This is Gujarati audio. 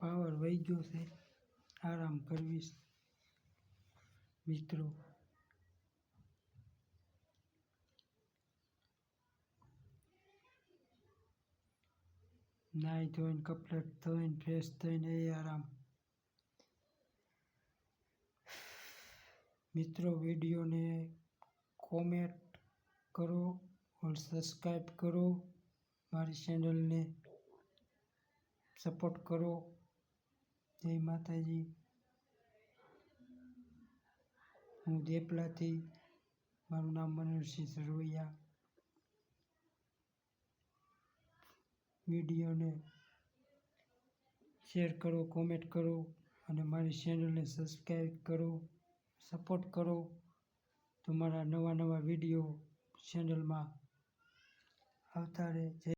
પાવર વહી ગયો છે, આરામ કરવીશ મિત્રો. નાહી ધોઈને કપલેટ થઈને ફ્રેશ થઈને આરામ. મિત્રો વિડીયોને કોમેન્ટ કરો और સબસ્ક્રાઈબ કરો, મારી ચેનલને સપોર્ટ કરો. જય માતાજી. હું દેપલાથી, મારું નામ મનોહરસિંહ સરવૈયા. વિડીયોને શેર કરો, કોમેન્ટ કરો અને મારી ચેનલને સબસ્ક્રાઈબ કરો, સપોર્ટ કરો. તો મારા નવા વિડીયો ચેનલમાં આવતા રહે.